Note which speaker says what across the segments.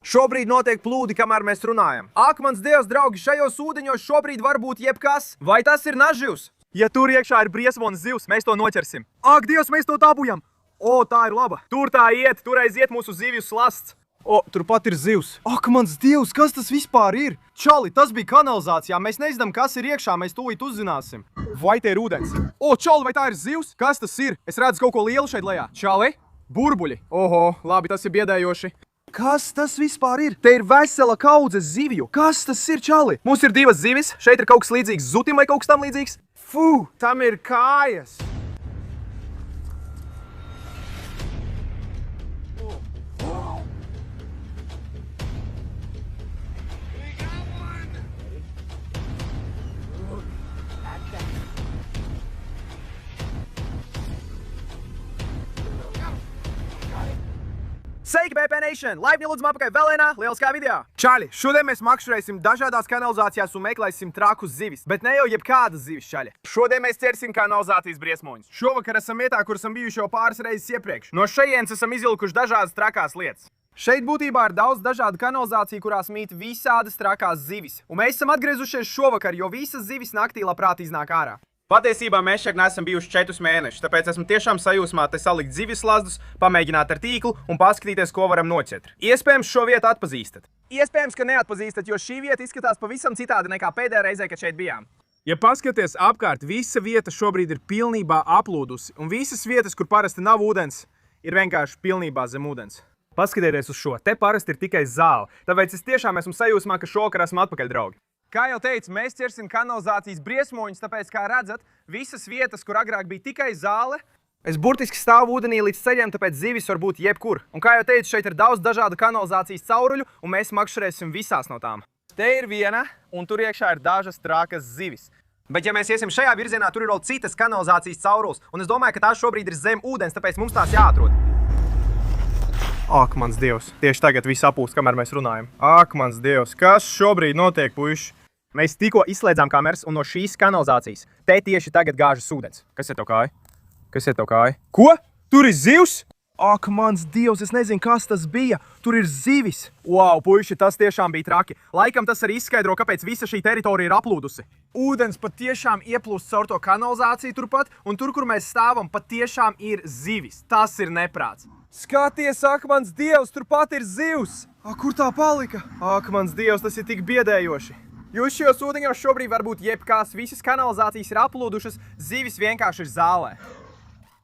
Speaker 1: Šobrīd notiek plūdi, kamēr mēs runājam. Ak, mans Dievs, draugi, šajos ūdeņos šobrīd var būt jebkas. Vai tas ir naživs?
Speaker 2: Ja tur iekšā ir briesmonas zivs, mēs to noķersim. Ak, Dievs, mēs to dabujam! O, tā ir laba. Tur tā iet, tur aiziet mūsu zivju slasts.
Speaker 3: O, turpat ir zivs. Ak, mans Dievs, kas tas vispār ir? Čali, tas bija kanalizācijā. Mēs nezinām, kas ir iekšā, mēs tūlīt uzzināsim.
Speaker 2: Vai te ir ūdens? O, Čali, vai tā ir zivs? Kas tas ir? Es redzu kaut ko lielu šeit lejā. Čali? Burbuļi. Oho, labi, tas ir biedējoši.
Speaker 3: Kas tas vispār ir? Te ir vesela kaudze zivju. Kas tas ir, Čali?
Speaker 2: Mums ir divas zivis. Šeit ir kaut kas līdzīgs zutim vai kaut kas tam līdzīgs.
Speaker 1: Fū, tam ir kājas. Sveiki, BP Nation! Laipni lūdzam apakaļ vēl vienā lieliskā video! Čaļi, šodien mēs makšķerēsim dažādās kanalizācijās un meklēsim trakus zivis, bet ne jau jebkādas zivis, čaļi. Šodien mēs ķersim kanalizācijas briesmoņus. Šovakar esam vietā, kur esam bijuši jau pāris reizes iepriekš. No šejienes esam izvilkuši dažādas trakās lietas. Šeit būtībā ir daudz dažādu kanalizāciju, kurās mīt visādas trakās zivis. Un mēs esam atgriezušies šovakar, jo visas zivis naktī labprāt iznāk ārā. Patiesībā mēs šeit neesam bijuši 4 mēnešus, tāpēc esmu tiešām sajūsmā te salikt zivis slazdus, pamēģināt ar tīklu un paskatīties, ko varam noķert. Iespējams, šo vietu atpazīstat. Iespējams, ka neatpazīstat, jo šī vieta izskatās pavisam citādi nekā pēdējā reizē, kad šeit bijām.
Speaker 2: Ja paskaties apkārt, visa vieta šobrīd ir pilnībā aplūdusi, un visas vietas, kur parasti nav ūdens, ir vienkārši pilnībā zem ūdens. Paskatieties uz šo, te parasti ir tikai zāle, tāpēc es tiešām esmu sajūsmā, ka šovakar esmu atpakaļ, draugi.
Speaker 1: Kā jau teicu, mēs ķersim kanalizācijas briesmoņus, tāpēc, kā redzat, visas vietas, kur agrāk bija tikai zāle, es burtiski stāvu ūdenī līdz ceļiem, tāpēc zivis var būt jebkur. Un kā jau teicu, šeit ir daudz dažādu kanalizācijas cauruļu, un mēs makšķerēsim visās no tām. Te ir viena, un tur iekšā ir dažas trakas zivis. Bet ja mēs iesim šajā virzienā, tur ir vēl citas kanalizācijas caurules, un es domāju, ka tās šobrīd ir zem ūdens, tāpēc mums tās jāatrod. Ak, mans Dievs, tieši tagad viss apūst, kamēr mēs runājam. Ak, mans Dievs, kas šobrīd notiek, puiši? Mēs tikko izslēdzām kameras un no šīs kanalizācijas te tieši tagad gāžas ūdens. Kas ir tev kāja? Kas ir tev kāja? Ko? Tur ir zivs?
Speaker 3: Ak, mans Dievs, es nezinu, kas tas bija. Tur ir zivis.
Speaker 1: Wow, puiši, tas tiešām bija traki. Laikam tas arī izskaidro, kāpēc visa šī teritorija ir aplūdusi. Ūdens patiešām ieplūst caur to kanalizāciju turpat, un tur, kur mēs stāvam, patiešām ir zivis. Tas ir neprāts. Skaties, ak, mans Dievs, turpat ir zivs!
Speaker 3: Ak, kur tā palika?
Speaker 1: Ak, mans Dievs, tas ir tik biedējoši. Jūs šajos ūdeņos šobrīd var būt jebkās, visas kanalizācijas ir aplūdušas, zivis vienkārši ir zālē.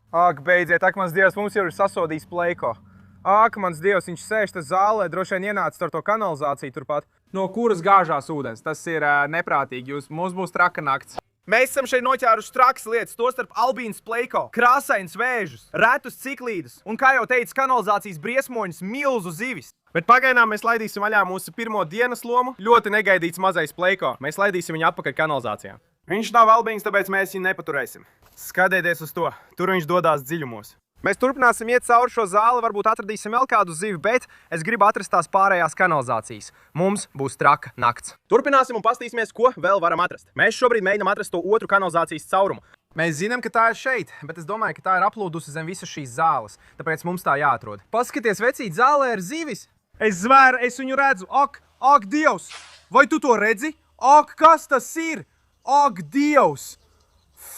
Speaker 1: Ak, beidziet, ak, mans Dievs, mums jau ir sasodījis pleiko. Ak, mans Dievs, viņš sēž te zālē, droši vien ienācis ar to kanalizāciju turpat. No kuras gāžās ūdens, tas ir neprātīgi, mums būs traka nakts. Mēs esam šeit noķēruši trakas lietas, tostarp albīnas pleiko, krāsains vēžus, retus ciklīdus un, kā jau teicu, kanalizācijas briesmoņus, milzu zivis. Bet pagaidām mēs laidīsim vaļā mūsu pirmo dienas lomu, ļoti negaidīts mazais pleiko. Mēs laidīsim viņu atpakaļ kanalizācijā. Viņš nav albīns, tāpēc mēs viņu nepaturēsim. Skatieties uz to, tur viņš dodās dziļumos. Mēs turpināsim iet cauri šo zāli, varbūt atradīsim vēl kādu zivi, bet es gribu atrast tās pārējās kanalizācijas. Mums būs traka nakts. Turpināsim un pastīsimies, ko vēl varam atrast. Mēs šobrīd mēģinām atrast to otru kanalizācijas caurumu. Mēs zinām, ka tā ir šeit, bet es domāju, ka tā ir aplūdusi zem visas šīs zāles, tāpēc mums tā jāatrod. Paskaties, vecīt, zālē ir zivis.
Speaker 3: Es zvēru, es viņu redzu. Ak, Dievs! Vai tu to redzi? Ak, kas tas ir? Ak, Dievs!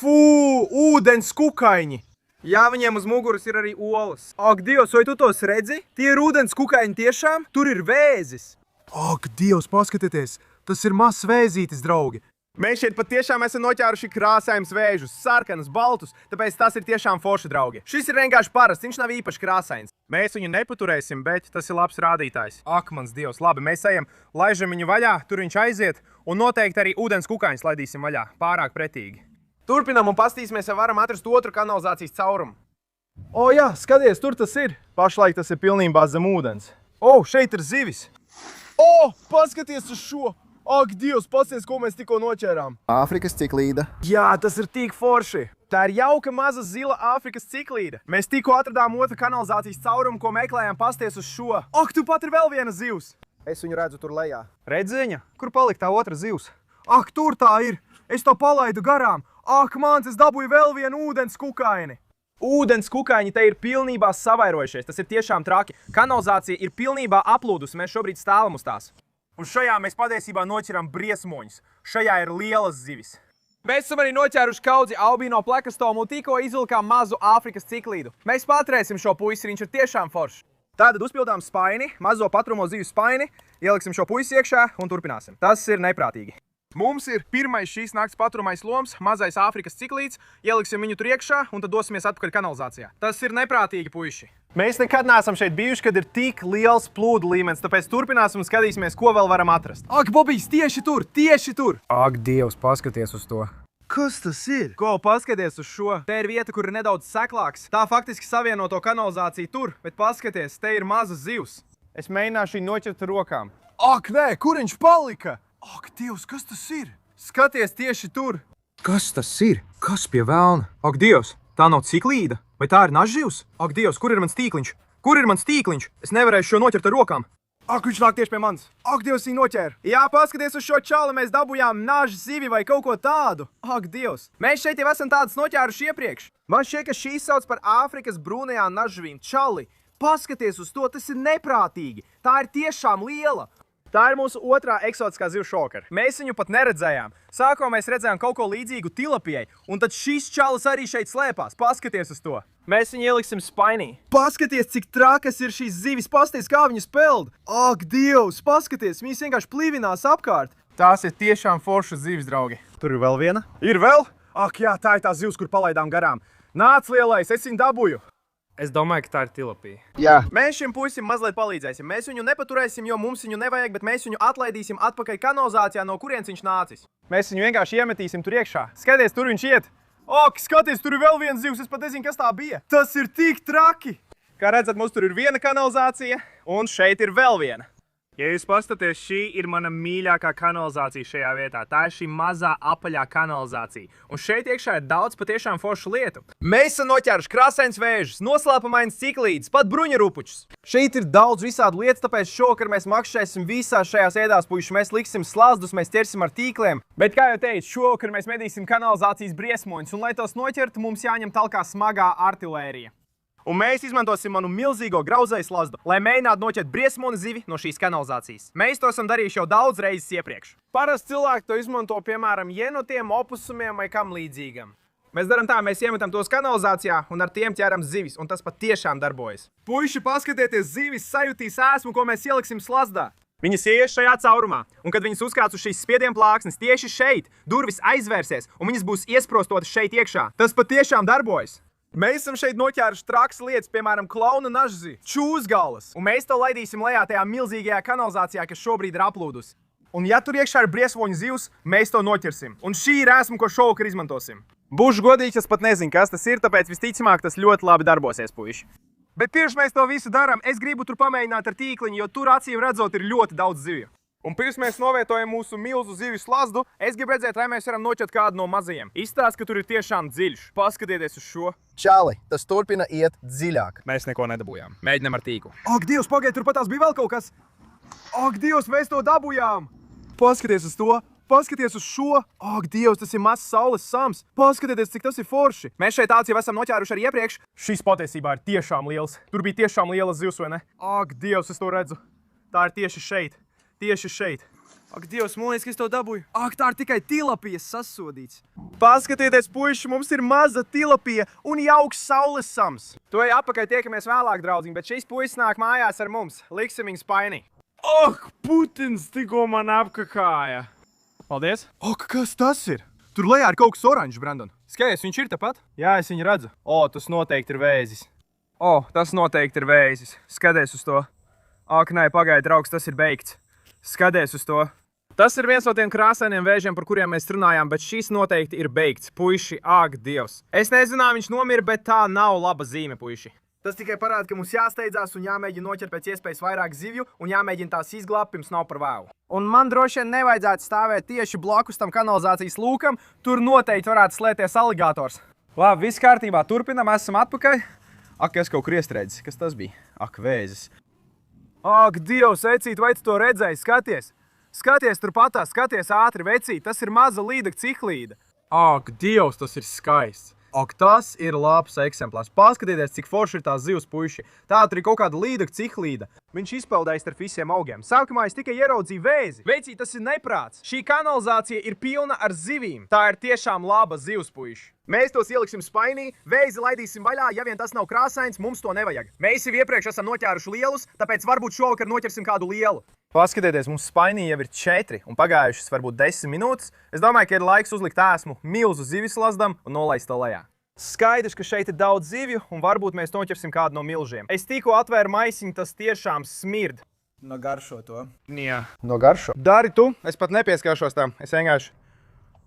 Speaker 3: Fū, ūdens kukaiņi!
Speaker 1: Jā, viņiem uz muguras ir arī olas.
Speaker 3: Ak, Dievs, vai tu tos redzi? Tie ir ūdens kukaiņi tiešām? Tur ir vēzis. Ak, Dievs, paskatieties! Tas ir mazs vēzītis, draugi!
Speaker 1: Mēs šeit patiešām esam noķēruši krāsainus vēžus, sarkanus, baltus, tāpēc tas ir tiešām forši, draugi. Šis ir vienkārši parasts, viņš nav īpaši krāsains. Mēs viņu nepaturēsim, bet tas ir labs rādītājs. Ak, mans Dievs, labi, mēs ejam, laižam viņu vaļā, tur viņš aiziet, un noteikti arī ūdens kukaiņus laidīsim vaļā, pārāk pretīgi. Turpinam un pastīsimies, ja varam atrast otru kanalizācijas caurumu.
Speaker 3: O jā, skaties, tur tas ir.
Speaker 1: Pašlaik tas ir pilnībā zem ūdens.
Speaker 3: O, šeit ir zivis. O, paskaties uz šo. Ak, Dievs, paskaties, ko mēs tikko noķērām.
Speaker 4: Āfrikas ciklīda.
Speaker 1: Jā, tas ir tik forši. Tā ir jauka maza zila Āfrikas ciklīda. Mēs tikko atradām otru kanalizācijas caurumu, ko meklējām, pasties uz šo. Ak, tu pat ir vēl viena zivs.
Speaker 4: Es viņu redzu tur lejā.
Speaker 1: Redzi viņa? Kur palika tā otra zivs?
Speaker 3: Ak, tur tā ir. Es to palaidu garām. Ak, mans, es dabūju vēl vienu ūdens kukaini.
Speaker 1: Ūdens kukaiņi te ir pilnībā savairojušies. Tas ir tiešām traki. Kanalizācija ir pilnībā aplūdusi. Mēs šobrīd stāvam uz tās. Un šajā mēs patiesībā noķeram briesmoņus. Šajā ir lielas zivis. Mēs esam arī noķēruši kaudzi albino plekastomu un tikko izvilkām mazu Āfrikas ciklīdu. Mēs paturēsim šo puisi, viņš ir tiešām foršs. Tātad uzpildām spaini, mazo patrumo zivju spaini, ieliksim šo puisi iekšā un turpināsim. Tas ir neprātīgi. Mums ir pirmais šīs nakts paturmais loms, mazais Āfrikas ciklīds, ieliksim viņu tur iekšā un tad dosimies atpakaļ kanalizācijā. Tas ir neprātīgi, puiši. Mēs nekad neesam šeit bijuši, kad ir tik liels plūdu līmenis, tāpēc turpināsim un skatīsimies, ko vēl varam atrast. Ak, Bobijs, tieši tur, tieši tur!
Speaker 2: Ak, Dievs, paskaties uz to.
Speaker 3: Kas tas ir?
Speaker 1: Ko, paskaties uz šo? Te ir vieta, kur ir nedaudz seklāks. Tā faktiski savieno to kanalizāciju tur, bet paskaties, te ir mazas zivs. Es mēģināšu viņu noķert ar rokām.
Speaker 3: Ak, nē, kur viņš palika? Ak, Dievs, kas tas ir?
Speaker 1: Skaties tieši tur!
Speaker 2: Kas tas ir? Kas pie velna? Ak, Dievs, tā nav ciklīda? Vai tā ir nažživs? Ak, Dievs, kur ir mans tīkliņš? Kur ir mans tīkliņš? Es nevarēšu šo noķert ar rokām.
Speaker 1: Ak, viņš nāk tieši pie manis.
Speaker 3: Ak, Dievs, viņu noķēra.
Speaker 1: Jā, paskaties uz šo čali, mēs dabujām nažu zivi vai kaut ko tādu. Ak, Dievs. Mēs šeit jau esam tādas noķēruši iepriekš. Man šķiet, ka šīs sauc par Āfrikas brūnajām nažvīm. Čali, paskaties uz to, tas ir neprātīgi. Tā ir tiešām liela. Tā ir mūsu otrā eksotiskā zivju šokara. Mēs viņu pat neredzējām. Sākumā mēs redzējām kaut ko līdzīgu tilapijai, un tad šis čalis arī šeit slēpās. Paskaties uz to. Mēs viņu ieliksim spainī. Paskaties, cik trakas ir šīs zivis. Paskaties, kā viņas peld. Ak, Dievs, paskaties, viņas vienkārši plivinās apkārt. Tās ir tiešām foršas zivis, draugi.
Speaker 3: Tur ir vēl viena?
Speaker 1: Ir vēl?
Speaker 3: Ak, jā, tā ir tā zivs, kur palaidām garām. Nāc, lielais, es viņu dabūju.
Speaker 2: Es domāju, ka tā ir tilapija.
Speaker 4: Jā.
Speaker 1: Mēs šim puisim mazliet palīdzēsim. Mēs viņu nepaturēsim, jo mums viņu nevajag, bet mēs viņu atlaidīsim atpakaļ kanalizācijā, no kurienes viņš nācis. Mēs viņu vienkārši iemetīsim tur iekšā. Skaties, tur viņš iet. Ak, skaties, tur ir vēl viens zivs, es pat nezinu, kas tā bija. Tas ir tik traki! Kā redzat, mums tur ir viena kanalizācija, un šeit ir vēl viena.
Speaker 2: Ja jūs paskatāties, šī ir mana mīļākā kanalizācija šajā vietā. Tā ir šī mazā apaļā kanalizācija. Un šeit iekšā ir daudz patiešām foršu lietu.
Speaker 1: Mēs esam noķēruši krāsains vēžus, noslēpumains ciklīdus, pat bruņurupučus. Šeit ir daudz visādu lietu, tāpēc šovakar mēs makšķēsim visās šajās ēdās, puiši. Mēs liksim slazdus, mēs ķersim ar tīkliem. Bet, kā jau teicu, šovakar mēs medīsim kanalizācijas briesmoņus, un lai tos noķertu, mums jāņem talkā smagā artilērija. Un mēs izmantosim manu milzīgo grauzēju slazdu, lai mēģinātu noķert briesmoni zivi no šīs kanalizācijas. Mēs to esam darījuši jau daudz reizes iepriekš. Parasti cilvēki to izmanto, piemēram, jenotiem, opusumiem vai kam līdzīgam. Mēs darām tā, mēs iemetam tos kanalizācijā un ar tiem ķeram zivis, un tas pat tiešām darbojas. Puiši, paskatieties, zivis sajutīs ēsmu, ko mēs ieliksim slazdā. Viņas ieies šajā caurumā, un kad viņas uzkāps uz šīs spiediena plāksnes tieši šeit, durvis aizvērsies, un viņas būs iesprostotas šeit iekšā. Tas pat tiešām darbojas. Mēs esam šeit noķēruši trakas lietas, piemēram, klauna nažzi, čūsgalas, un mēs to laidīsim lejā tajā milzīgajā kanalizācijā, kas šobrīd ir aplūdusi. Un ja tur iekšā ir briesmoņu zivs, mēs to noķersim. Un šī ir ēsma, ko šovakar izmantosim. Būšu godīgs, es pat nezinu, kas tas ir, tāpēc visticamāk tas ļoti labi darbosies, puiši. Bet pirms mēs to visu darām, es gribu tur pamēģināt ar tīkliņu, jo tur acīm redzot ir ļoti daudz zivju. Un pirms mēs novietojam mūsu milzu zivju slazdu, es gribu redzēt, vai mēs varam noķert kādu no mazajiem. Izstāst, ka tur ir tiešām dziļš. Paskatieties uz šo.
Speaker 4: Čali, tas turpina iet dziļāk.
Speaker 1: Mēs neko nedabūjām. Mēģinam ar tīklu.
Speaker 3: Ak, Dievs, pagaid, tur patās bija vēl kaut kas. Ak, Dievs, mēs to dabūjām.
Speaker 1: Paskaties uz to. Paskaties uz šo. Ak, Dievs, tas ir mazs saules sams. Paskatieties, cik tas ir forši. Mēs šeit tāds jau esam noķēruši arī iepriekš. Šis patiesībā ir tiešām liels. Tur bija tiešām lielas zivs, vai ne? Ak, Dievs, es to redzu. Tā ir tieši šeit. Tieši šeit. Ak, Dievs, man liekas, ka es to dabūju.
Speaker 3: Ak, tā ir tikai tilapijas sasodīts.
Speaker 1: Paskatieties, puiši, mums ir maza tilapija un jauks saules sams. To ej atpakaļ, tiekamies vēlāk, draudziņi, bet šis puisis nāk mājās ar mums. Liksim viņu spainī.
Speaker 2: Ak, Putins tikko man apkakāja.
Speaker 1: Paldies.
Speaker 3: Ak, kas tas ir? Tur lejā ir kaut kas oranžs, Brandon.
Speaker 1: Skaties, viņš ir tepat? Jā, es viņu redzu. O, tas noteikti ir vēzis. O, tas noteikti ir vēzis. Skaties uz to. Ak, nē, pagaidi, draugs, tas ir beigts. Skaties uz to. Tas ir viens no tiem krāsainiem vēžiem, par kuriem mēs runājām, bet šis noteikti ir beigts. Puiši, ak, Dievs. Es nezināju, viņš nomira, bet tā nav laba zīme, puiši. Tas tikai parāda, ka mums jāsteidzās un jāmēģina noķert pēc iespējas vairāk zivju un jāmēģina tās izglābt, pirms nav par vēlu. Un man droši vien nevajadzētu stāvēt tieši blakus tam kanalizācijas lūkam. Tur noteikti varētu slēpties aligators. Labi, viss kārtībā. Turpinam, esam atpakaļ. Ak, es kaut kur iestrēdzis. Kas tas bija? Ak, vēzis. Ak, Dievs, vecīt, vai tu to redzēji? Skaties! Skaties tur patās, skaties ātri, vecīt, tas ir maza līdaka ciklīda.
Speaker 2: Ak, Dievs, tas ir skaists. Ak, tas ir labs eksemplārs. Paskatieties, cik forši ir tās zivs, puiši. Tā tur ir kaut kāda līda, cihlīda. Viņš izpeldējas starp visiem augiem. Sākumā es tikai ieraudzīju vēzi. Veicī, tas ir neprāts. Šī kanalizācija ir pilna ar zivīm. Tā ir tiešām laba zivs, puiši. Mēs tos ieliksim spainī, vēzi laidīsim vaļā, ja vien tas nav krāsains, mums to nevajag. Mēs jau iepriekš esam noķēruši lielus, tāpēc varbūt šovakar noķersim kādu lielu. Paskatieties, mums spainī jau ir 4 un pagājušas varbūt 10 minūtes. Es domāju, ka ir laiks uzlikt ēsmu milzu zivis lazdam un nolaist to lejā. Skaidrs, ka šeit ir daudz zivju un varbūt mēs noķersim kādu no milžiem. Es tikko atvēru maisiņu, tas tiešām smird.
Speaker 3: No garšo to.
Speaker 2: Jā.
Speaker 4: No garšo.
Speaker 2: Dari tu, es pat nepieskaršos tam. Es vienkārši...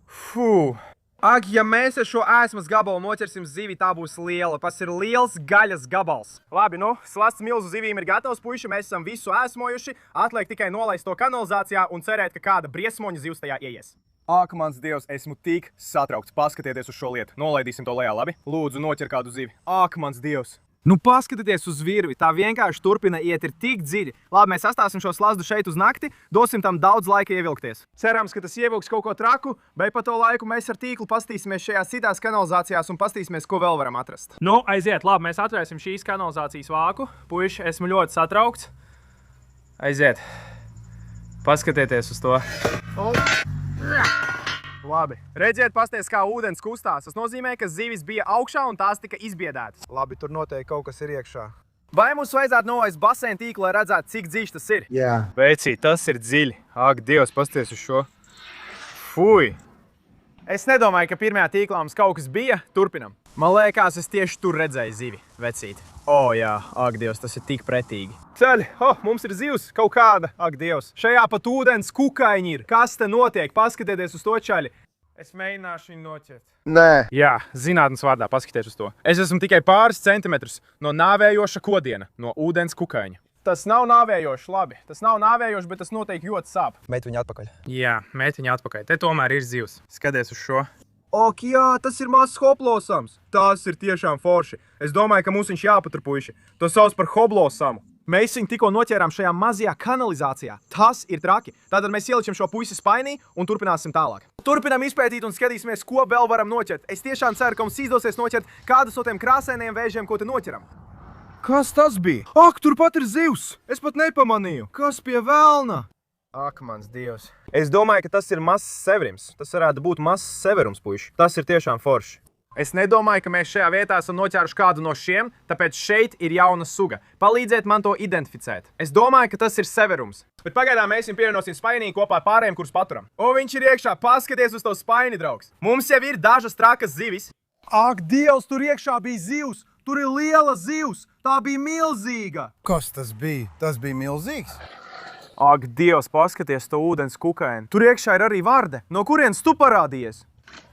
Speaker 2: Fū. Ak, ja mēs ar šo ēsmas gabalu noķersim zivi, tā būs liela. Tas ir liels gaļas gabals. Labi, nu, slasts milzu zivīm ir gatavs, puiši. Mēs esam visu ēsmojuši. Atliek tikai nolaist to kanalizācijā un cerēt, ka kāda briesmoņa zivs tajā ieies. Ak, mans Dievs, esmu tik satraukts. Paskatieties uz šo lietu. Nolaidīsim to lejā, labi? Lūdzu, noķer kādu zivi. Ak, mans Dievs. Nu, paskatieties uz virvi. Tā vienkārši turpina iet, ir tik dziļi. Labi, mēs atstāsim šo slazdu šeit uz nakti, dosim tam daudz laika ievilkties. Cerams, ka tas ievilks kaut ko traku, bet pa to laiku mēs ar tīklu pastīsimies šajās citās kanalizācijās un pastīsimies, ko vēl varam atrast. Nu, aiziet, labi, mēs atvērsim šīs kanalizācijas vāku. Puiši, esmu ļoti satraukts. Aiziet. Paskatieties uz to. Labi. Redziet, pasties, kā ūdens kustās. Tas nozīmē, ka zivis bija augšā un tās tika izbiedētas.
Speaker 3: Labi, tur noteikti kaut kas ir iekšā.
Speaker 2: Vai mums vajadzētu nolaist baseina tīklu, lai redzētu, cik dziļš tas ir?
Speaker 4: Jā.
Speaker 2: Veicī, tas ir dziļi. Ak, Dievs, pasties uz šo. Fui. Es nedomāju, ka pirmajā tīklā mums kaut kas bija. Turpinam. Man liekas, es tieši tur redzēju zivi. Vecīt. O, jā. Ak, Dievs, tas ir tik pretīgi. Ceļ. Mums ir zivs kaut kāda. Ak, Dievs. Šajā pat ūdens kukaiņi ir. Kas te notiek? Paskatieties uz to čaļi. Es mēģināšu viņu noķert.
Speaker 4: Nē.
Speaker 2: Jā, zinātnes vārdā, paskatieties uz to. Es esmu tikai pāris centimetrus no nāvējoša kodiena, no ūdens kukaiņa. Tas nav nāvējoši, labi. Tas nav nāvējoši, bet tas noteikti ļoti sāp.
Speaker 4: Met viņu atpakaļ.
Speaker 2: Jā, met viņu atpakaļ. Te tomēr ir zivs. Skaties uz šo. Ok, jā, tas ir mazs hoplosams. Tas ir tiešām forši. Es domāju, ka mums viņš jāpatur, puiši. To sauc par hoblosamu. Mēs viņu tikko noķērām šajā mazajā kanalizācijā. Tas ir traki. Tātad mēs ieliksim šo puisi spainī un turpināsim tālāk. Turpinām izpētīt un skatīsimies, ko vēl varam noķert. Es tiešām ceru, ka mums izdosies noķert kādus no tiem krāsainiem vēžiem, ko te noķeram. Kas tas bija? Ak, turpat ir zivs! Es pat nepamanīju. Kas pie velna? Ak, mans Dievs. Es domāju, ka tas ir mazs severims. Tas varētu būt mazs severums, puiši. Tas ir tiešām forši. Es nedomāju, ka mēs šajā vietā esam noķēruši kādu no šiem, tāpēc šeit ir jauna suga. Palīdziet man to identificēt. Es domāju, ka tas ir severums. Bet pagaidām mēs viņu pievienosim spainī kopā ar pārējiem, kurus paturam. O, viņš ir iekšā. Paskaties uz to spaini, draugs. Mums jau ir dažas trakas zivis.
Speaker 3: Ak, Dievs, tur iekšā bija zivs! Tur ir liela zivs! Tā bija milzīga! Kas tas bija? Tas bija milzīgs?
Speaker 2: Ak, Dievs, paskaties to ūdens kukaini. Tur iekšā ir arī varde. No kurienes tu parādījies?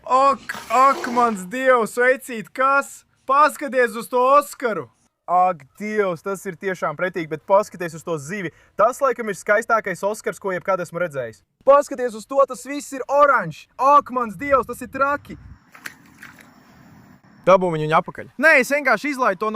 Speaker 2: Ak, mans Dievs, veicīt, kas? Paskaties uz to Oskaru. Ak, Dievs, tas ir tiešām pretīgi, bet paskaties uz to zivi. Tas, laikam, ir skaistākais Oskars, ko jebkad esmu redzējis. Paskaties uz to, tas viss ir oranžs. Ak, mans Dievs, tas ir traki. Dabū viņu apakaļ. Nē, es vienkārši izlaidu to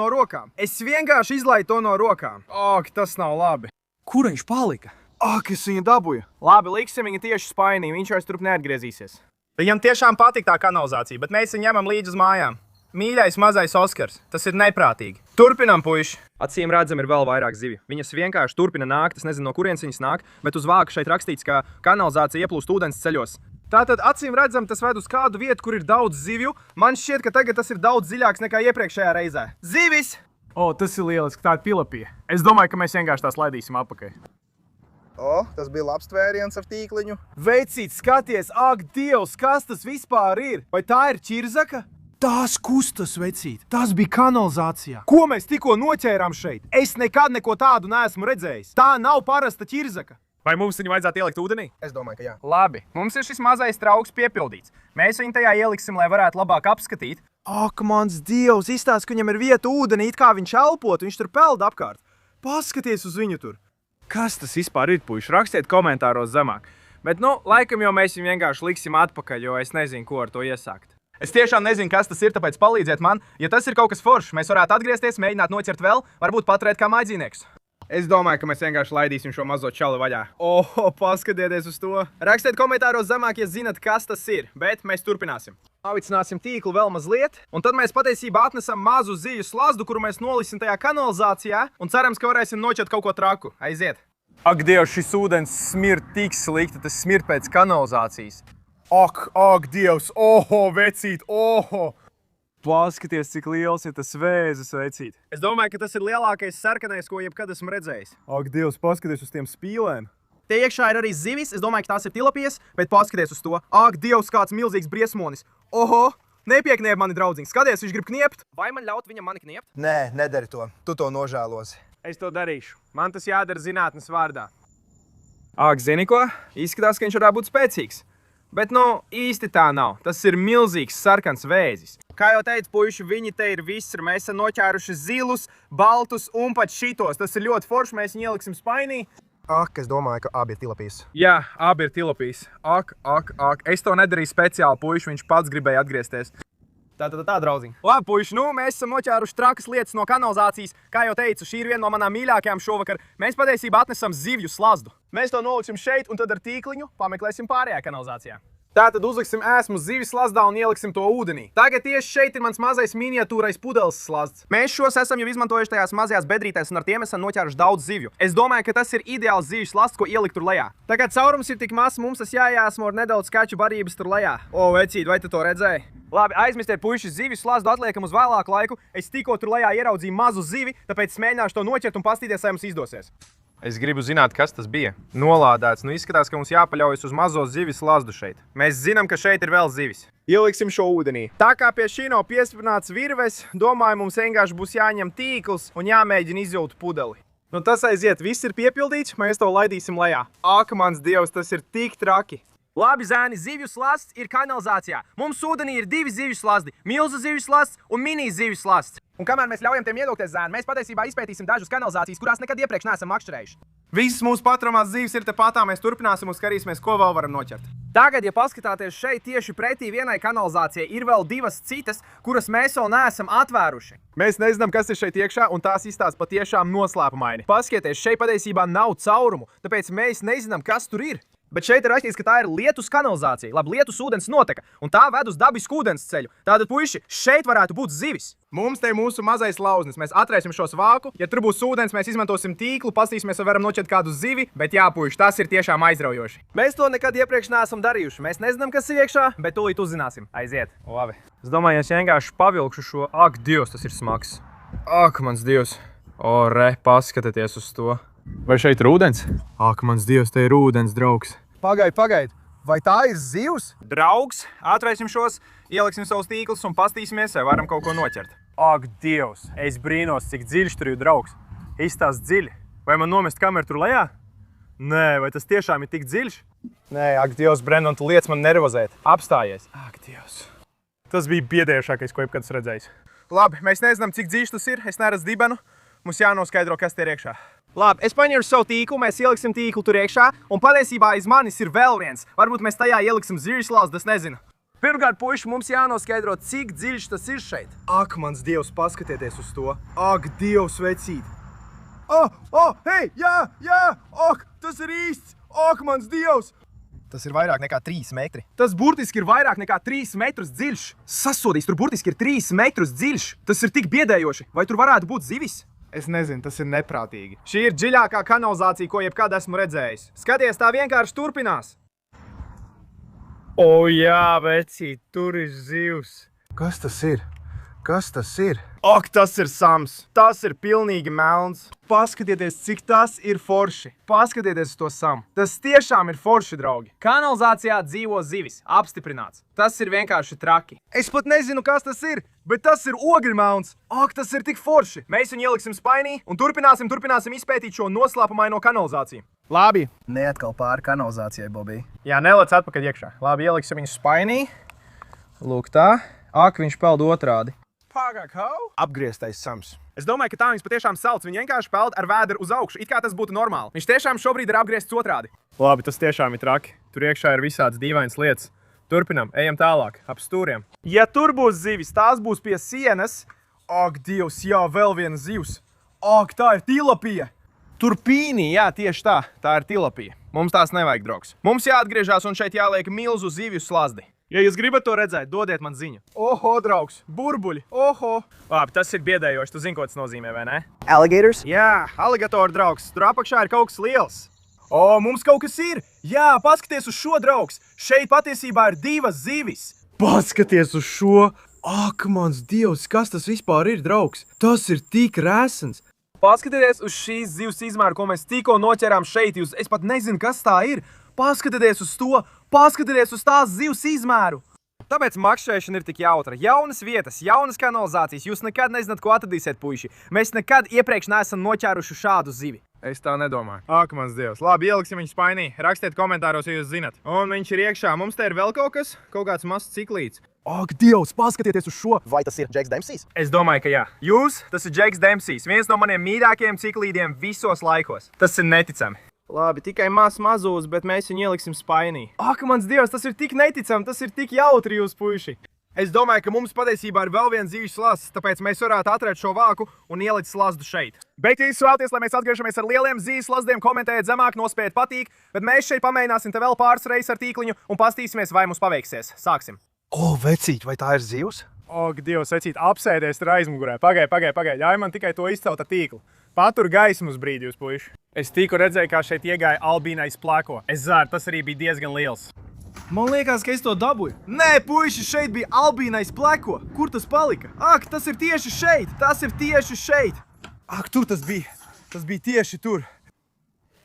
Speaker 2: no rokām. Ak, tas nav labi. Kur viņš palika? Ak, es viņu dabūju. Labi, liksim viņu tieši spainī, viņš vairs turp neatgriezīsies. Viņam tiešām patīk tā kanalizācija, bet mēs viņu ņemam līdzi uz mājām. Mīļais mazais Oskars, tas ir neprātīgi. Turpinam, puiši. Acīm redzam, ir vēl vairāk zivju. Viņas vienkārši turpina nākt, es nezinu, no kurienes viņas nāk, bet uz vāka šeit rakstīts, ka kanalizācija ieplūst ūdens ceļos. Tātad, acīm redzam, tas ved uz kādu vietu, kur ir daudz zivju. Man šķiet, ka tagad tas ir daudz dziļāks nekā iepriekšējā reizē. Zivis! O, tas ir lieliski, tā ir pilapija. Es domāju, ka mēs vienkārši tās laidīsim apakaļ.
Speaker 4: O, tas bija labs tvēriens ar tīkliņu.
Speaker 2: Veicīt, skaties, ak, Dievs, kas tas vispār ir? Vai tā ir ķirzaka?
Speaker 3: Tās kustas, vecīt. Tas bija kanalizācijā.
Speaker 2: Ko mēs tikko noķērām šeit? Es nekad neko tādu neesmu redzējis. Tā nav parasta ķirzaka. Vai mums viņu vajadzētu ielikt ūdenī?
Speaker 4: Es domāju, ka jā.
Speaker 2: Labi, mums ir šis mazais trauks piepildīts. Mēs viņu tajā ieliksim, lai varētu labāk apskatīt.
Speaker 3: Ak, mans Dievs, izstāst, ka viņam ir vieta ūdenī, it kā viņš elpot, viņš tur peld apkārt. Paskaties uz viņu tur.
Speaker 2: Kas tas vispār ir, puiši? Rakstiet komentāros zemāk. Bet, nu, laikam jau mēs viņu vienkārši liksim atpakaļ, jo es nezinu, ko ar to iesākt. Es tiešām nezinu, kas tas ir, tāpēc palīdziet man. Ja tas ir kaut kas foršs, mēs varētu atgriezties, mēģināt noķert vēl, varbūt paturēt kā mājdzīvnieks. Es domāju, ka mēs vienkārši laidīsim šo mazo čali vaļā. Paskatieties uz to. Rakstiet komentāros zemāk, ja zinat, kas tas ir, bet mēs turpināsim.
Speaker 1: Avicināsim tīklu vēl mazliet, un tad mēs patiesībā atnesam mazu zivju slazdu, kuru mēs noliksim tajā kanalizācijā, un cerams, ka varēsim noķert kaut ko traku. Aiziet! Ak, Dievs, šis ūdens smird tik slikti, tas smird pēc kanalizācijas. Ak, Dievs, oho, vecīt, oho! Paskaties, cik liels ir tas vēzis, vecīt. Es domāju, ka tas ir lielākais sarkanais, ko jebkad esmu redzējis.
Speaker 2: Ak, Dievs, paskaties uz tiem spīlēm.
Speaker 1: Te iekšā ir arī zivis, es domāju, ka tās ir tilapijas, bet paskaties uz to. Ak, Dievs, kāds milzīgs briesmonis. Oho, nepiekniep mani draudziņi, skaties, viņš grib kniept. Vai man ļaut viņam mani kniept?
Speaker 4: Nē, nedari to. Tu to nožēlosi.
Speaker 2: Es to darīšu. Man tas jādara zinātnes vārdā.
Speaker 1: Ak, zini ko? Izskatās, ka viņš varētu būt spēcīgs. Bet, īsti tā nav. Tas ir milzīgs sarkans vēzis. Kā jau teicu, puiši, viņi te ir visur. Mēs esam noķēruši zilus, baltus un pat šitos. Tas ir ļoti forši, mēs viņu ieliksim spainī.
Speaker 4: Ak, es domāju, ka abi ir tilapijas.
Speaker 1: Jā, abi ir tilapijas. Ak. Es to nedarīju speciāli, puiši, viņš pats gribēja atgriezties. Tā, draudziņ. Labi, puiši, mēs esam noķēruši trakas lietas no kanalizācijas. Kā jau teicu, šī ir viena no manām mīļākajām šovakar. Mēs patiesībā atnesam zivju slazdu. Mēs to noliksim šeit un tad ar tīkliņu pameklēsim pārējā kanalizācijā. Tātad uzliksim ēsmu zivju slazdā un ieliksim to ūdenī. Tagad tieši šeit ir mans mazais miniatūrais pudeles slazds. Mēs šos esam jau izmantojuši tajās mazajās bedrītēs un ar tiem esam noķēruši daudz zivju. Es domāju, ka tas ir ideāls zivju slazds, ko ielikt tur lejā. Tagad caurums ir tik mazs, mums tas jājāsmo ar nedaudz kaču barības tur lejā. O, vecīt, vai tu to redzēji? Labi, aizmirstiet, puiši, zivju slazdu atliekam uz vēlāku laiku. Es tikko tur lejā ieraudzīju mazu zivi, tāpēc mēģināšu to noķert un pastīties, vai mums izdosies. Es gribu zināt, kas tas bija. Nolādēts. Izskatās, ka mums jāpaļaujas uz mazo zivju slazdu šeit. Mēs zinām, ka šeit ir vēl zivis. Ieliksim šo ūdenī. Tā kā pie šī nav piestiprināts virves, domāju, mums vienkārši būs jāņem tīkls un jāmēģina izjūt pudeli. Tas aiziet, viss ir piepildīts, mēs to laidīsim lejā. Ak, mans Dievs, tas ir tik traki. Labi, zēni, zivju slazds ir kanalizācijā. Mums ūdenī ir 2 zivju slazdi - milzu zivju slazds un mini zivju slazds. Un kamēr mēs ļaujam tiem iedokties, zēni, mēs patiesībā izpētīsim dažus kanalizācijas, kurās nekad iepriekš neesam makšķerējuši. Visas mūsu patramās zivis ir tepatā, mēs turpināsim un skatīsimies, ko vēl varam noķert. Tagad, ja paskatāties šeit tieši pretī vienai kanalizācijai, ir vēl 2 citas, kuras mēs vēl neesam atvēruši. Mēs nezinām, kas ir šeit iekšā, un tās izstāsta patiešām noslēpumaini. Paskatieties, šeit patiesībā nav caurumu, tāpēc mēs nezinām, kas tur ir. Bet šeit ir rakstīts, ka tā ir lietus kanalizācija. Labi, lietus ūdens noteka, un tā ved uz dabisku ūdens ceļu. Tātad, puiši, šeit varētu būt zivis. Mums te ir mūsu mazais lauznis. Mēs atrēsim šo svāku. Ja tur būs ūdens, mēs izmantosim tīklu, pastīsimies, vai varam noķert kādu zivi. Bet jā, puiši, tas ir tiešām aizraujoši. Mēs to nekad iepriekš neesam darījuši. Mēs nezinām, kas ir iekšā, bet tūlīt uzzināsim. Aiziet. Labi. Es domāju, es vienkārši pavilkšu šo. Ak, Dievs, tas ir smags. Ak, mans Dievs. O, paskatieties uz to. Vai šeit ir ūdens? Ak, mans Dievs, te ir ūdens, draugs.
Speaker 4: Pagaid. Vai tā ir zivs?
Speaker 1: Draugs, atvērsim šos, ieliksim savus tīklus un pastīsimies, vai varam kaut ko noķert. Ak, Dievs, es brīnos, cik dziļš tur ir, draugs. Izstāst dziļi. Vai man nomest kameru tur lejā? Nē, vai tas tiešām ir tik dziļš? Nē, ak, Dievs, Brendon, tu liec man nervozēt. Apstājies. Ak, Dievs. Tas bija biedējošākais, ko jebkad esmu redzējis. Labi, mēs nezinām, cik dziļš tas ir. Es neredzu dibenu. Mums jānoskaidro, kas te ir iekšā. Labi, es paņēmu savu tīklu, mēs ieliksim tīklu tur iekšā, un patiesībā aiz manis ir vēl viens. Varbūt mēs tajā ieliksim zivju slazdu, es nezinu. Pirmkārt, puiši, mums jānoskaidro, cik dziļš tas ir šeit. Ak, mans Dievs, paskatieties uz to. Ak, Dievs, vecīt. Hei, jā, ak, tas ir īsts. Ak, mans Dievs.
Speaker 4: Tas ir vairāk nekā 3 metri.
Speaker 1: Tas burtiski ir vairāk nekā 3 metrus dziļš. Sasodīs, tur burtiski ir 3 metrus dziļš. Tas ir tik biedējoši. Vai tur varētu būt zivis? Es nezinu, tas ir neprātīgi. Šī ir dziļākā kanalizācija, ko jebkad esmu redzējis. Skaties, tā vienkārši turpinās. O, jā, vecīt, tur ir zivs.
Speaker 4: Kas tas ir?
Speaker 1: Ak, tas ir sams. Tas ir pilnīgi melns. Paskatieties, cik tas ir forši. Paskatieties uz to samu. Tas tiešām ir forši, draugi. Kanalizācijā dzīvo zivis. Apstiprināts. Tas ir vienkārši traki. Es pat nezinu, kas tas ir, bet tas ir ogļmelns. Ak, tas ir tik forši. Mēs viņu ieliksim spainī un turpināsim izpētīt šo noslēpumaino kanalizāciju. Labi.
Speaker 4: Neatkal pāri kanalizācijai, Bobby.
Speaker 1: Jā, nelec atpakaļ iekšā. Labi, ieliksim viņu spainī. Lūk tā. Ak, viņš peld otrādi.
Speaker 4: Apgrieztais sams.
Speaker 1: Es domāju, ka tā viņas patiešām sauc. Viņa vienkārši peld ar vēderu uz augšu, it kā tas būtu normāli. Viņš tiešām šobrīd ir apgriezts otrādi. Labi, tas tiešām ir traki. Tur iekšā ir visādas dīvainas lietas. Turpinam, ejam tālāk, ap stūriem. Ja tur būs zivis, tās būs pie sienas. Ak, Dievs, jā, vēl viena zivs. Ak, tā ir tilapija. Turpīnī, jā, tieši tā. Tā ir tilapija. Mums tās nevajag, draugs. Mums jāatgriežās un šeit jāliek milzu zivju slazdi.
Speaker 2: Ja jūs gribat to redzēt, dodiet man ziņu.
Speaker 1: Oho, draugs, burbuļi, oho!
Speaker 2: Labi, tas ir biedējoši, tu zini, ko tas nozīmē, vai ne?
Speaker 4: Alligators?
Speaker 1: Jā, aligatora draugs, tur apakšā ir kaut kas liels. O, mums kaut kas ir! Jā, paskaties uz šo, draugs! Šeit patiesībā ir 2 zivis!
Speaker 3: Paskaties uz šo! Ak, mans Dievs, kas tas vispār ir, draugs? Tas ir tik rēsens!
Speaker 1: Paskatieties uz šīs zivs izmēru, ko mēs tikko noķerām šeit. Es pat nezinu, kas tā ir. Paskatieties uz to! Paskatieties uz tās zivs izmēru! Tāpēc makšķerēšana ir tik jautra. Jaunas vietas, jaunas kanalizācijas. Jūs nekad nezināt, ko atradīsiet, puiši. Mēs nekad iepriekš neesam noķēruši šādu zivi.
Speaker 2: Es tā nedomāju. Ak, mans Dievs. Labi, ieliksim viņu spainī. Rakstiet komentāros, ja jūs zinat. Un viņš ir iekšā. Mums te ir vēl kaut kas? Kaut kāds mazs ciklīts.
Speaker 1: Ak, Dievs, paskatieties uz šo!
Speaker 4: Vai tas ir Džeks Dempsijs?
Speaker 2: Es domāju, ka jā. Tas ir Džeks Dempsijs. Viens no maniem mīļākajiem ciklīdiem visos laikos. Tas ir neticami.
Speaker 1: Labi, tikai mazūs, bet mēs viņu ieliksim spainī. Ak, mans Dievs, tas ir tik neticami, tas ir tik jautri, jūs puiši. Es domāju, ka mums patiesībā ir vēl viens zivju slazds, tāpēc mēs varētu atvērt šo vāku un ielikt slazdu šeit. Bet, ja jūs vēlaties, lai mēs atgriežamies ar lieliem zivju slazdiem, komentējiet zemāk, nospējiet patīk, bet mēs šeit pamēģināsim te vēl pāris reizes ar tīkliņu un pastīsimies, vai mums paveiksies. Sāksim.
Speaker 4: O, vecīt, vai tā ir zivs?
Speaker 2: Ak, Dievs, vecīt, apsēdies tur aizmugurē. Pagaid. Ļauj man tikai to izcelt ar tīklu. Patur gaismu uz brīdi, jūs puiši. Es tikko redzēju, kā šeit iegāja albīnais plēko. Es zāru, tas arī bija diezgan liels.
Speaker 1: Man liekas, ka es to dabūju. Nē, puiši, šeit bija albīnais pleko. Kur tas palika? Ak, tas ir tieši šeit. Tas ir tieši šeit. Ak, tur tas bija. Tas bija tieši tur.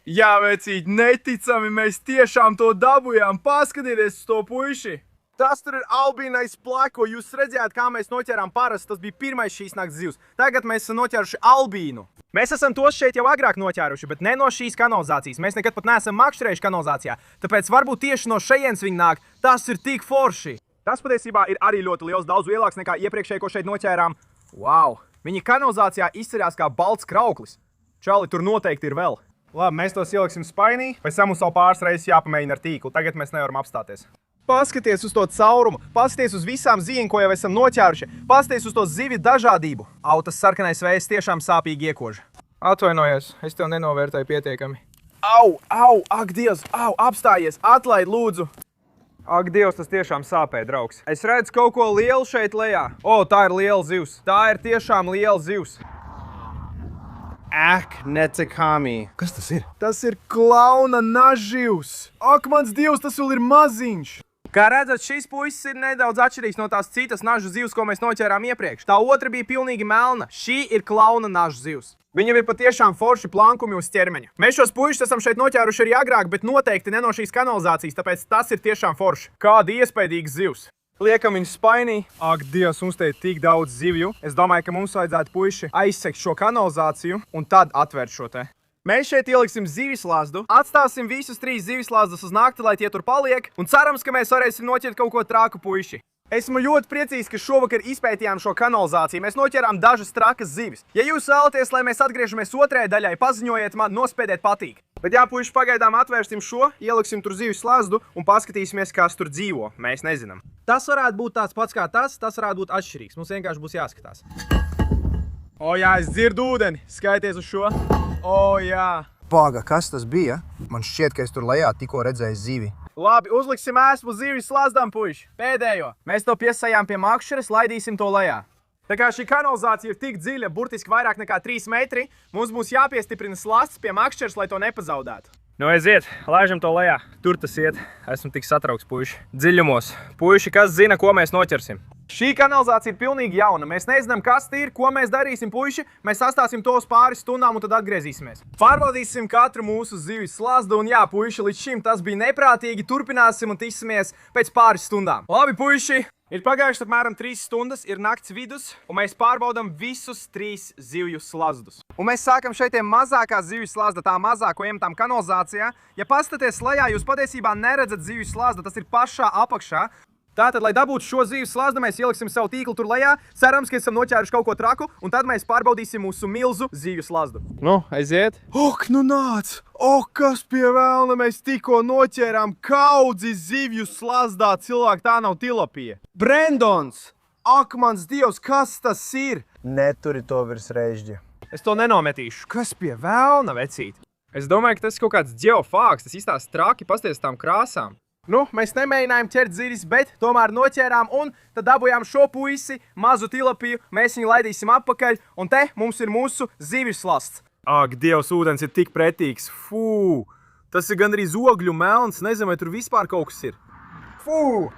Speaker 1: Jā, vecīt, neticami, mēs tiešām to dabūjām. Paskatieties uz to, puiši. Tas tur ir albīnais pleko. Jūs redzējāt, kā mēs noķērām parasti. Tas bija pirmais šīs nakts zivs. Tagad mēs esam noķēruši albīnu. Mēs esam tos šeit jau agrāk noķēruši, bet ne no šīs kanalizācijas. Mēs nekad pat neesam makšķerējuši kanalizācijā. Tāpēc varbūt tieši no šejienes viņi nāk. Tas ir tik forši. Tas patiesībā ir arī ļoti liels, daudz lielāks nekā iepriekšēji, ko šeit noķērām. Wow! Viņi kanalizācijā izcerās kā balts krauklis. Čali, tur noteikti ir vēl. Labi, mēs tos ieliksim spainī. Pēc tam mums vēl pāris reizes jāpamēģina ar tīklu. Tagad mēs nevaram apstāties. Paskaties uz to caurumu, paskaties uz visām zivīm, ko jau esam noķēruši, paskaties uz to zivju dažādību. Au, tas sarkanais vējs tiešām sāpīgi iekož. Atvainojos, es tev nenovērtēju pietiekami. Au, ak Dievs, apstājies, atlaid lūdzu. Ak Dievs, tas tiešām sāpē, draugs. Es redzu kaut ko lielu šeit lejā. O, tā ir liela zivs, tā ir tiešām liela zivs. Ak, necekāmī.
Speaker 4: Kas tas ir?
Speaker 1: Tas ir klauna naživs. Ak, mans Dievs, tas vēl ir maziņš. Kā redzat, šis puisis ir nedaudz atšķirīgs no tās citas nažu zivs, ko mēs noķērām iepriekš. Tā otra bija pilnīgi melna. Šī ir klauna nažu zivs. Viņam ir patiešām forši plankumi uz ķermeņa. Mēs šos puišus esam šeit noķēruši arī agrāk, bet noteikti ne no šīs kanalizācijas, tāpēc tas ir tiešām forši. Kāda iespaidīga zivs. Liekam viņu spainī. Ak, Dievs, mums te ir tik daudz zivju. Es domāju, ka mums vajadzētu puiši aizsekt šo kanalizāciju un tad atvērt šo te. Mēs šeit ieliksim zivju slazdu, atstāsim visus 3 zivju slazdus uz nakti, lai tie tur paliek, un cerams, ka mēs varēsim noķert kaut ko traku, puiši. Esmu ļoti priecīgs, ka šovakar izpētījām šo kanalizāciju. Mēs noķērām dažas trakas zivis. Ja jūs vēlaties, lai mēs atgriežamies otrajai daļai, paziņojiet man, nospēdiet patīk. Bet jā, puiši, pagaidām atvērsim šo, ieliksim tur zivju slazdu un paskatīsimies, kas tur dzīvo. Mēs nezinām. Tas varētu būt tāds pats kā tas varētu būt atšķirīgs. Mums vienkārši būs jāskatās. O jā, es dzirdu ūdeni. Skaities uz šo. O jā.
Speaker 4: Pāga, kas tas bija? Man šķiet, ka es tur lejā tikko redzēju zivi.
Speaker 1: Labi, uzliksim ēsmu zivju slazdām, puiši. Pēdējo. Mēs to piesajām pie makšķeres, laidīsim to lejā. Tā kā šī kanalizācija ir tik dziļa, burtiski vairāk nekā 3 metri, mums būs jāpiestiprina slazds pie makšķeres, lai to nepazaudētu.
Speaker 2: Nu, aiziet, laižam to lejā. Tur tas iet. Esmu tik satraukts, puiši. Dziļumos. Puiši, kas zina, ko mēs noķersim?
Speaker 1: Šī kanalizācija ir pilnīgi jauna. Mēs nezinām, kas tie ir, ko mēs darīsim, puiši. Mēs sastāsim tos pāris stundām un tad atgriezīsimies. Pārbaudīsim katru mūsu zivju slazdu un jā, puiši, līdz šim tas bija neprātīgi. Turpināsim un tiksimies pēc pāris stundām. Labi, puiši! Ir pagājušas apmēram 3 stundas, ir nakts vidus, un mēs pārbaudam visus 3 zivju slazdus. Un mēs sākam šeit mazākā zivju slazda, tā mazāko iemetām kanalizācijā. Ja paskatāties lejā, jūs patiesībā neredzat zivju slazdu, tas ir pašā apakšā. Tātad, lai dabūtu šo zivju slazdu, mēs ieliksim savu tīklu tur lejā, cerams, ka esam noķēruši kaut ko traku, un tad mēs pārbaudīsim mūsu milzu zivju slazdu. Nu, aiziet. Ok, nu nāc! Ok, kas pie velna, mēs tikko noķērām kaudzi zivju slazdā, cilvēki, tā nav tilapija. Brendons! Ak, mans Dievs, kas tas ir?
Speaker 4: Neturi to virs režģa.
Speaker 1: Es to nenometīšu. Kas pie velna, vecīt?
Speaker 2: Es domāju, ka tas ir kaut kāds ģeofāks, tas izstāsta traki, pasties tām krāsām.
Speaker 1: Nu, mēs nemēģinājām ķert zivis, bet tomēr noķērām un tad dabūjām šo puisi, mazu tilapiju, mēs viņu laidīsim atpakaļ, un te mums ir mūsu zivis slasts.
Speaker 2: Ak, Dievs, ūdens ir tik pretīgs. Fū! Tas ir gandrīz ogļu melns, nezinu, vai tur vispār kaut kas ir.
Speaker 1: Fū!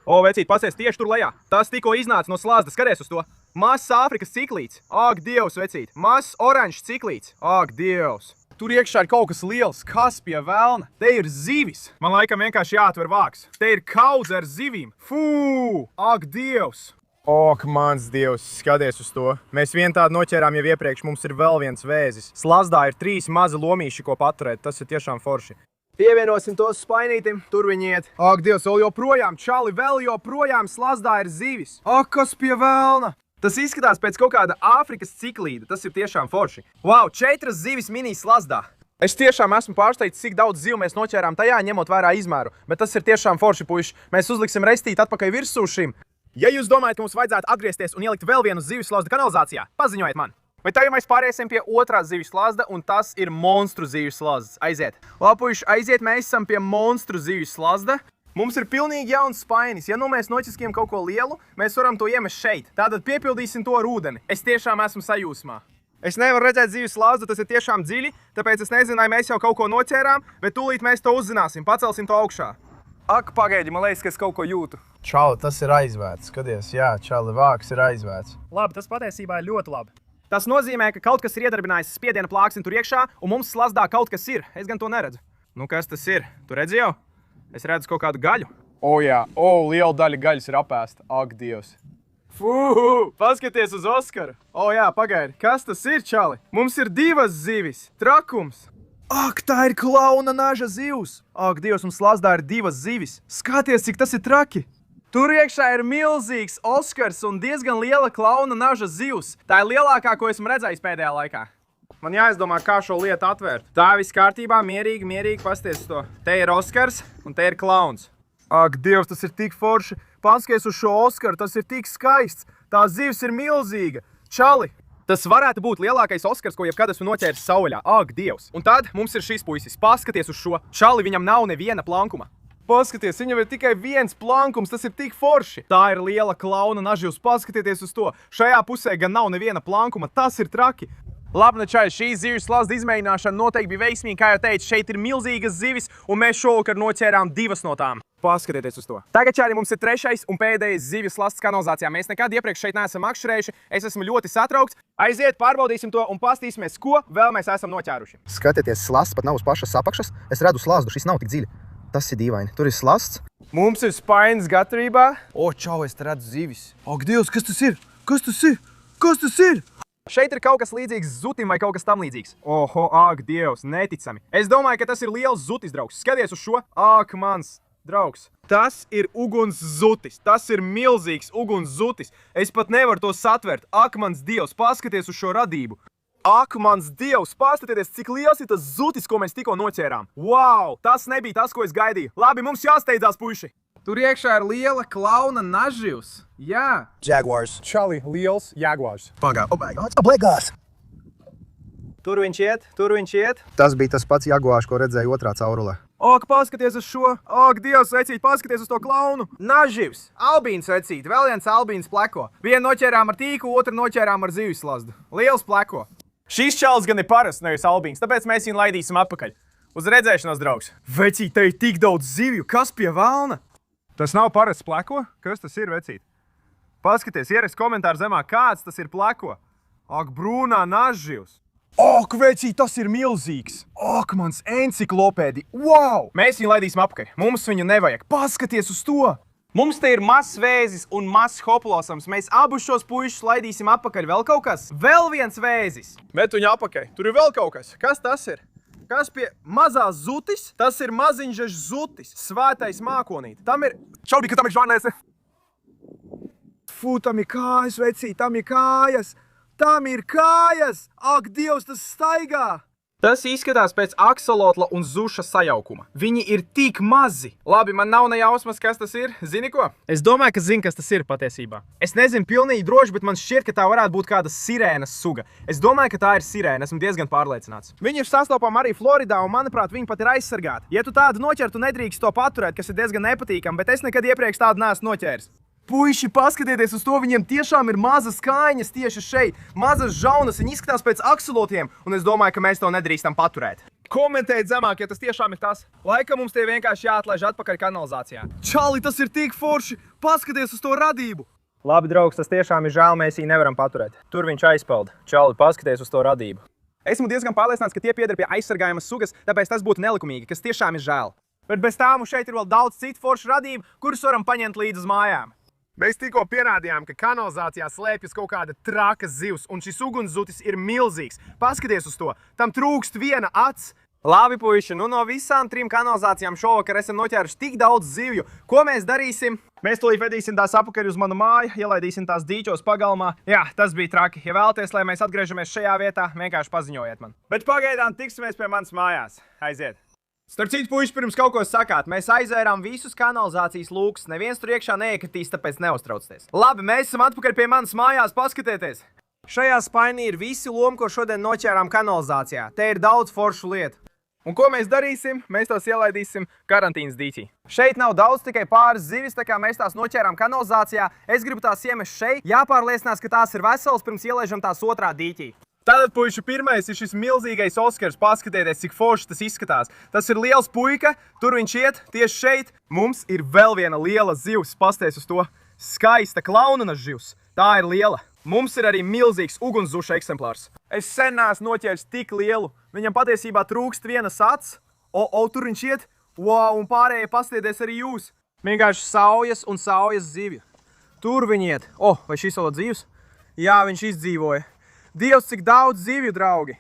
Speaker 1: O, vecīt, pasies tieši tur lejā. Tas tikko iznāca no slazda, skaties uz to. Mazs Āfrikas ciklīts. Ak, Dievs, vecīt. Mazs oranžs ciklīts. Ak, Dievs. Tur iekšā ir kaut kas liels. Kas pie velna? Te ir zivis.
Speaker 2: Man laikam vienkārši jāatver vāks.
Speaker 1: Te ir kaudze ar zivīm. Fū! Ak, Dievs!
Speaker 2: Ok, mans Dievs, skaties uz to. Mēs vien tādu noķērām jau iepriekš, mums ir vēl viens vēzis. Slazdā ir 3 mazi lomīši, ko paturēt. Tas ir tiešām forši.
Speaker 1: Pievienosim tos spainītim, tur viņi iet. Ak, Dievs, vēl joprojām, čali, vēl joprojām slazdā ir zivis. Ak, kas pie velna? Tas izskatās pēc kaut kāda Āfrikas ciklīda, tas ir tiešām forši. Wow, 4 zivis mini slazdā. Es tiešām esmu pārsteigts, cik daudz zivu mēs noķērām tajā, ņemot vērā izmēru. Bet tas ir tiešām forši, puiši. Mēs uzliksim restīti atpakaļ virsū šim. Ja jūs domājat, ka mums vajadzētu atgriezties un ielikt vēl vienu zivis slazdu kanalizācijā, paziņojiet man. Vai tagad mēs pāriesim pie otrās zivis slazda, un tas ir monstru zivis slazds. Aiziet. Lapuiši, aiziet, mēs esam pie monstru zivis slazda. Mums ir pilnīgi jauns spainis. Ja nu mēs noķiskajam kaut ko lielu, mēs varam to iemest šeit. Tātad piepildīsim to ar ūdeni. Es tiešām esmu sajūsmā. Es nevaru redzēt zivis slazdu, tas ir tiešām dziļi, tāpēc es nezinu, vai mēs jau kaut ko noķērām, bet tūlīt mēs to uzzināsim, pacelsim to augšā. Ak, pagaidi, man liekas, ka es kaut ko jūtu.
Speaker 3: Čali, tas ir aizvērts. Skaties, jā, čali, vāks ir aizvērts.
Speaker 2: Labi, tas patiesībā ir ļoti labi.
Speaker 1: Tas nozīmē, ka kaut kas ir iedarbinājis spiediena plāksni tur iekšā, un mums slazdā kaut kas ir. Es gan to neredzu. Nu, kas tas ir? Tu redzi jau? Es redzu kaut kādu gaļu.
Speaker 3: O, jā, liela daļa gaļas ir apēsta. Ak, Dievs.
Speaker 1: Fū, paskaties uz Oskaru. O, jā, pagaidi. Kas tas ir, čali? Mums ir 2 zivis. Trakums. Ak, tā ir klauna naža zivs. Ak, Dievs, mums slazdā ir 2 zivis. Skaties, cik tas ir traki. Tur iekšā ir milzīgs Oskars un diezgan liela klauna naža zivs. Tā ir lielākā, ko esmu redzējis pēdējā laikā. Man jāizdomā, kā šo lietu atvērt. Tā viss kārtībā, mierīgi pasties to. Te ir Oskars un te ir klauns. Ak, Dievs, tas ir tik forši. Paskaties uz šo Oskaru, tas ir tik skaists. Tā zivs ir milzīga. Čali, tas varētu būt lielākais Oskars, ko jebkad esmu noķēris sauļā. Ak, Dievs. Un tad mums ir šis puisis. Paskaties uz šo. Čali, viņam nav neviena plankuma. Paskaties, viņam ir tikai viens plankums, tas ir tik forši. Tā ir liela klauna naživs, paskatieties uz to. Šajā pusē gan nav neviena plankuma, tas ir traki. Labi, čai, šī zivju slazda izmēģināšana noteikti bija veiksmīga, kā jau teicu, šeit ir milzīgas zivis, un mēs šovakar noķērām 2 no tām. Paskatieties uz to. Tagad, čāri, mums ir 3. un pēdējais zivju slazds kanalizācijā. Mēs nekad iepriekš šeit neesam makšķerējuši, es esmu ļoti satraukts. Aiziet, pārbaudīsim to un pastīsimies, ko vēl mēs esam noķēruši.
Speaker 4: Skatieties, slazds pat nav uz pašas apakšas. Es redzu slazdu, šis nav tik dziļi. Tas ir dīvaini. Tur ir slazds.
Speaker 1: Mums ir spainis gatavībā. O, čau, es redzu zivis. Ak, Dievs, kas tas ir? Kas tas ir? Kas tas ir? Šeit ir kaut kas līdzīgs zutim vai kaut kas tam līdzīgs. Oho, ak, Dievs, neticami. Es domāju, ka tas ir liels zutis, draugs. Skaties uz šo. Ak, mans draugs. Tas ir uguns zutis. Tas ir milzīgs uguns zutis. Es pat nevaru to satvert. Ak, mans Dievs, paskaties uz šo radību. Ak, mans Dievs, paskatieties, cik liels ir tas zutis, ko mēs tikko noķērām. Wow, tas nebija tas, ko es gaidīju. Labi, mums jāsteidzās, puiši. Tur iekšā ir liela klauna naživs. Jā.
Speaker 4: Jaguars.
Speaker 3: Čali, liels jaguars.
Speaker 4: Pagā, obligās.
Speaker 1: Tur viņš iet.
Speaker 4: Tas bija tas pats jaguārs, ko redzēju otrā caurulē.
Speaker 1: Ak, paskaties uz šo. Ak, Dievs, vecīt, paskaties uz to klaunu. Naživs. Albīns, vecīt. Vēl viens albīns pleko. Vienu noķērām ar tīku, otru noķērām ar zivju slazdu. Liels pleko. Šīs čalis gan ir parasts, nevis albīns, tāpēc mēs viņu laidīsim atpakaļ. Uz redzēšanos, draugs. Vecīt, te ir tik daudz zivju. Kas pie velna?
Speaker 3: Tas nav parasts pleko? Kas tas ir, vecīt?
Speaker 1: Paskaties, ierakst komentāru zemā, kāds tas ir pleko. Ak, brūnā naživs.
Speaker 3: Ak, vecīt, tas ir milzīgs!
Speaker 1: Ak, mans enciklopēdi! Wow! Mēs viņu laidīsim apakaļ. Mums viņu nevajag. Paskaties uz to! Mums te ir mazs vēzis un mazs hoplosams. Mēs abus šos puišus laidīsim apakaļ. Vēl kaut kas? Vēl viens vēzis! Met viņu apakaļ. Tur ir vēl kaut kas. Kas tas ir? Kas pie mazās zutis? Tas ir maziņš zutis. Svētais mākonīt. Tam ir... Čaubī, ka tam ir žvanēs. Fū, tam ir kājas, vecīt, tam ir kājas. Tam ir kājas! Ak, Dievs, tas staigā! Tas izskatās pēc aksolotla un zuša sajaukuma. Viņi ir tik mazi. Labi, man nav ne jausmas, kas tas ir. Zini ko?
Speaker 2: Es domāju, ka zinu, kas tas ir patiesībā.
Speaker 1: Es nezinu pilnīgi droši, bet man šķiet, ka tā varētu būt kāda sirēnas suga. Es domāju, ka tā ir sirēna. Esmu diezgan pārliecināts.
Speaker 2: Viņi ir sastopami arī Floridā, un manuprāt, viņi pat ir aizsargāti.
Speaker 1: Ja tu tādu noķertu, nedrīkst to paturēt, kas ir diezgan nepatīkami, bet es nekad iepriekš tādu neesmu noķēris. Puiši, paskatieties uz to, viņiem tiešām ir mazas kājiņas tieši šeit. Mazas žaunas, viņi izskatās pēc aksolotiem, un es domāju, ka mēs to nedrīkstam paturēt.
Speaker 2: Komentējiet zemāk, ja tas tiešām ir tas. Laikam mums tie vienkārši jāatlaiž atpakaļ kanalizācijā.
Speaker 1: Čali, tas ir tik forši! Paskaties uz to radību!
Speaker 2: Labi, draugs, tas tiešām ir žēl, mēs viņu nevaram paturēt. Tur viņš aizpeld. Čali, paskaties uz to radību.
Speaker 1: Esmu diezgan pārliecināts, ka tie pieder pie aizsargājamas sugas, tāpēc tas būtu nelikumīgi, kas tiešām ir žēl. Bet bez tā mums šeit ir vēl daudz citu foršu radību, kurus varam paņemt līdz uz mājām.
Speaker 3: Mēs tikko pierādījām, ka kanalizācijā slēpjas kaut kāda traka zivs, un šis ugunszutis ir milzīgs. Paskaties uz to, tam trūkst viena acs.
Speaker 1: Labi, puiši, nu no visām 3 kanalizācijām šovakar esam noķēruši tik daudz zivju. Ko mēs darīsim?
Speaker 2: Mēs tūlīt vedīsim tās apakaļ uz manu māju, ielaidīsim tās dīķos pagalmā. Jā, tas bija traki. Ja vēlaties, lai mēs atgriežamies šajā vietā, vienkārši paziņojiet man.
Speaker 1: Bet pagaidām tiksimies pie manas mājās. Aiziet! Starp citu, puiši, pirms kaut ko sakāt, mēs aizvērām visus kanalizācijas lūkus. Neviens tur iekšā neiekritīs, tāpēc neuztraucieties. Labi, mēs esam atpakaļ pie manas mājās, paskatieties! Šajā spainī ir visi lomi, ko šodien noķērām kanalizācijā. Te ir daudz foršu lietu. Un ko mēs darīsim? Mēs tos ielaidīsim karantīnas dīķī. Šeit nav daudz, tikai pāris zivis, tā kā mēs tās noķērām kanalizācijā. Es gribu tās iemest šeit. Jāpārliecinās, ka tās ir veselas, pirms ielaižam tās otrā dīķī. Tātad, puiši, pirmais ir šis milzīgais Oskars. Paskatieties, cik forši tas izskatās. Tas ir liels puika, tur viņš iet, tieši šeit. Mums ir vēl viena liela zivs, pasties uz to. Skaista klaunanas živs. Tā ir liela. Mums ir arī milzīgs ugunszuša eksemplārs. Es sen neesmu noķēris tik lielu. Viņam patiesībā trūkst vienas acs. Tur viņš iet. Wow, un pārējie pastieties arī jūs. Vienkārši saujas un saujas zivju. Tur viņi iet. Vai šis vēl dzīvs? Jā, viņš izdzīvoja. Dievs, cik daudz zivju, draugi!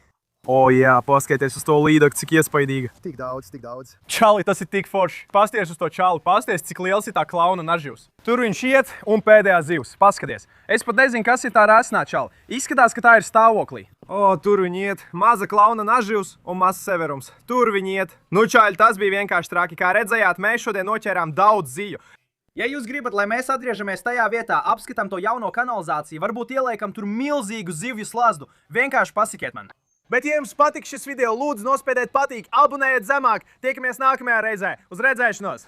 Speaker 1: Jā, paskatieties uz to līdaku, cik iespaidīga.
Speaker 4: Tik daudz, tik daudz.
Speaker 1: Čali, tas ir tik forši. Pasties uz to čali, pasties, cik liels ir tā klauna naživs. Tur viņš iet un pēdējā zivs. Paskaties. Es pat nezinu, kas ir tā resnā čali. Izskatās, ka tā ir stāvoklī. Tur viņi iet. Maza klauna naživs un mazs severums. Tur viņi iet. Nu, čaļi, tas bija vienkārši traki. Kā redzējāt, mēs šodien noķērām daudz zivju. Ja jūs gribat, lai mēs atgriežamies tajā vietā, apskatām to jauno kanalizāciju, varbūt ieliekam tur milzīgu zivju slazdu, vienkārši pasakiet man. Bet, ja jums patīk šis video, lūdzu nospiediet patīk, abonējiet zemāk, tiekamies nākamajā reizē. Uz redzēšanos!